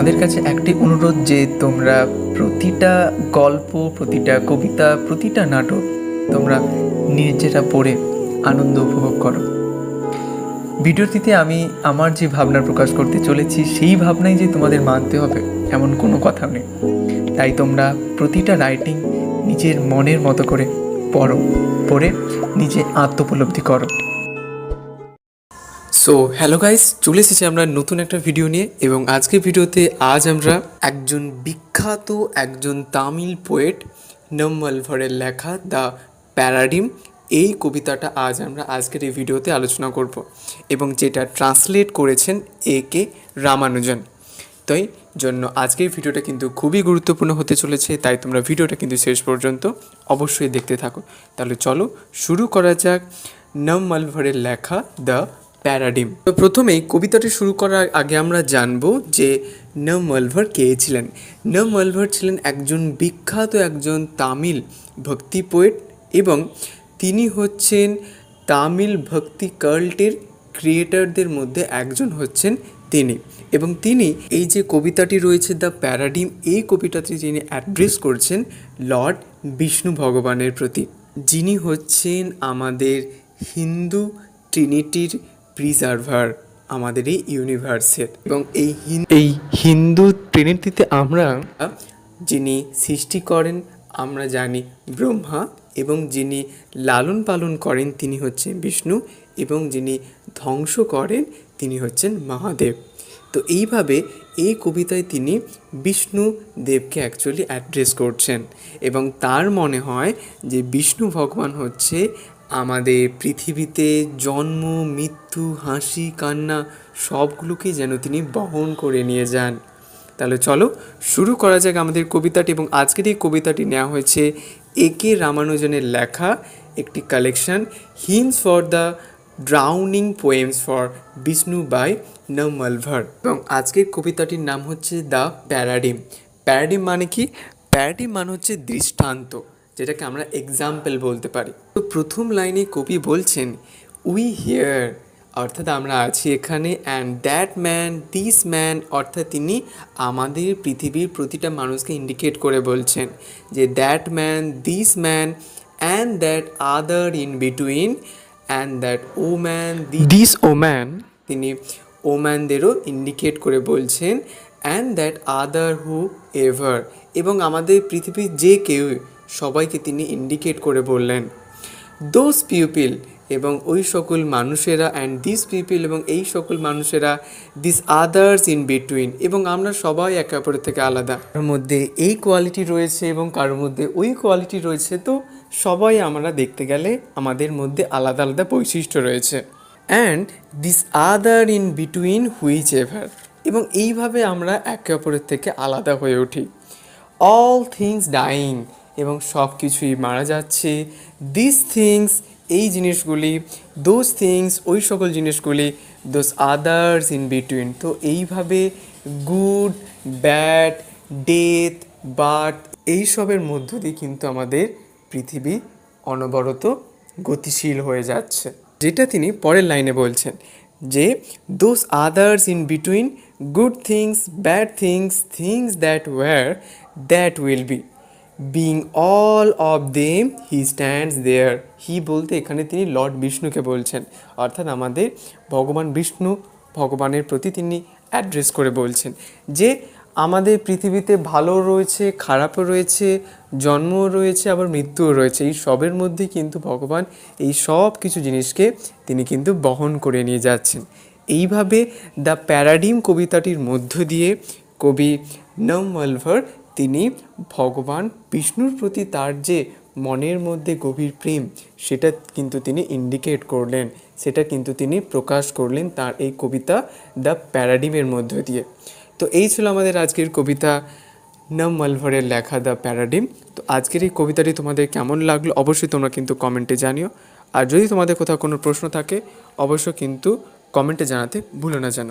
তোমাদের কাছে একটি অনুরোধ যে তোমরা প্রতিটা গল্প, প্রতিটা কবিতা, প্রতিটা নাটক তোমরা নিজেরা পড়ে আনন্দ উপভোগ করো। ভিডিওটিতে আমি আমার যে ভাবনা প্রকাশ করতে চলেছি সেই ভাবনাই যে তোমাদের মানতে হবে এমন কোনো কথা নেই। তাই তোমরা প্রতিটা রাইটিং নিজের মনের মতো করে পড়ে নিজে আত্মোপলব্ধি করো। সো হ্যালো গাইস, চলে এসেছি আমরা নতুন একটা ভিডিও নিয়ে। এবং আজকের ভিডিওতে আজ আমরা একজন বিখ্যাত তামিল পোয়েট নাম্মালভারের লেখা দ্য প্যারাডিম এই কবিতাটা আজ আমরা আজকের এই ভিডিওতে আলোচনা করব, এবং যেটা ট্রান্সলেট করেছেন A.K. রামানুজন। তাই জন্য আজকের ভিডিওটা কিন্তু খুবই গুরুত্বপূর্ণ হতে চলেছে, তাই তোমরা ভিডিওটা কিন্তু শেষ পর্যন্ত অবশ্যই দেখতে থাকো। তাহলে চলো শুরু করা যাক নাম্মালভারের লেখা দ্য প্যারাডিম। তো প্রথমেই কবিতাটি শুরু করার আগে আমরা জানবো যে নাম্মালভার কে ছিলেন। নাম্মালভার ছিলেন একজন বিখ্যাত তামিল ভক্তি পোয়েট, এবং তিনি হচ্ছেন তামিল ভক্তি কাল্টের ক্রিয়েটারদের মধ্যে একজন হচ্ছেন তিনি। এবং তিনি এই যে কবিতাটি রয়েছে দ্য প্যারাডিম, এই কবিতাটি যিনি অ্যাড্রেস করছেন লর্ড বিষ্ণু ভগবানের প্রতি, যিনি হচ্ছেন আমাদের হিন্দু ট্রিনিটির প্রিজার্ভার, আমাদের এই ইউনিভার্সের। এবং এই হিন্দু ট্রিনিটিতে আমরা যিনি সৃষ্টি করেন আমরা জানি ব্রহ্মা, এবং যিনি লালন পালন করেন তিনি হচ্ছেন বিষ্ণু, এবং যিনি ধ্বংস করেন তিনি হচ্ছেন মহাদেব। তো এইভাবে এই কবিতায় তিনি বিষ্ণু দেবকে অ্যাকচুয়ালি অ্যাড্রেস করছেন, এবং তার মনে হয় যে বিষ্ণু ভগবান হচ্ছে আমাদের পৃথিবীতে জন্ম, মৃত্যু, হাসি, কান্না সবগুলোকেই যেন তিনি বহন করে নিয়ে যান। তাহলে চলো শুরু করা যাক আমাদের কবিতাটি। এবং আজকের এই কবিতাটি নেওয়া হয়েছে A.K. রামানুজনের লেখা একটি collection, hymns for the drowning poems for Vishnu by Nammalvar. এবং আজকের কবিতাটির নাম হচ্ছে দ্য প্যারাডিম। প্যারাডিম মানে কি? প্যারাডিম মানে হচ্ছে দৃষ্টান্ত, যেটাকে আমরা এক্সাম্পল বলতে পারি। তো প্রথম লাইনে কবি বলছেন উই হিয়ার, অর্থাৎ আমরা আছি এখানে, and that man, this man, অর্থাৎ তিনি আমাদের পৃথিবীর প্রতিটা মানুষকে ইন্ডিকেট করে বলছেন যে that man, this man, and that other in between, and that woman, this woman, তিনি ওম্যানদেরও ইন্ডিকেট করে বলছেন, and that other whoever, এবং আমাদের পৃথিবীর যে কেউ সবাইকে তিনি ইন্ডিকেট করে বললেন। দোজ পিপল, এবং ওই সকল মানুষেরা, অ্যান্ড দিস পিপল, এবং এই সকল মানুষেরা, দিস আদার্স ইন বিটুইন, এবং আমরা সবাই একে অপরের থেকে আলাদা। কারোর মধ্যে এই কোয়ালিটি রয়েছে এবং কারোর মধ্যে ওই কোয়ালিটি রয়েছে, তো সবাই আমরা দেখতে গেলে আমাদের মধ্যে আলাদা আলাদা বৈশিষ্ট্য রয়েছে। And this other in between which ever, এবং এইভাবে আমরা একে অপরের থেকে আলাদা হয়ে উঠি। অল থিংস ডাইং, এবং সব কিছুই মারা যাচ্ছে। দিস থিংস, এই জিনিসগুলি। দোজ থিংস, ওই সকল জিনিসগুলি। দোজ আদার্স ইন বিটুইন, তো এইভাবে গুড, ব্যাড, ডেথ, বার্থ, এইসবের মধ্য দিয়ে কিন্তু আমাদের পৃথিবী অনবরত গতিশীল হয়ে যাচ্ছে। যেটা তিনি পরের লাইনে বলছেন যে those others in between, good things, bad things, things that were, that will be, being all of them he stands there. He বলতে এখানে তিনি লর্ড বিষ্ণুকে বলছেন, অর্থাৎ আমাদের ভগবান বিষ্ণু ভগবানের প্রতি তিনি অ্যাড্রেস করে বলছেন যে আমাদের পৃথিবীতে ভালো রয়েছে, খারাপও রয়েছে, জন্মও রয়েছে, আবার মৃত্যুও রয়েছে। এই সবের মধ্যে কিন্তু ভগবান এই সব কিছু জিনিসকে তিনি কিন্তু বহন করে নিয়ে যাচ্ছেন। এইভাবে দ্য প্যারাডিম কবিতাটির মধ্য দিয়ে কবি নাম্মালভার তিনি ভগবান বিষ্ণুর প্রতি তার যে মনের মধ্যে গভীর প্রেম, সেটা কিন্তু তিনি ইন্ডিকেট করলেন, সেটা কিন্তু তিনি প্রকাশ করলেন তার এই কবিতা দ্য প্যারাডিমের মধ্য দিয়ে। তো এই ছিল আমাদের আজকের কবিতা নাম্মালভারের লেখা দ্য প্যারাডিম। তো আজকের এই কবিতাটি তোমাদের কেমন লাগলো অবশ্যই তোমরা কিন্তু কমেন্টে জানিও। আর যদি তোমাদের কোথাও কোনো প্রশ্ন থাকে অবশ্যই কিন্তু কমেন্টে জানাতে ভুলো না যেন।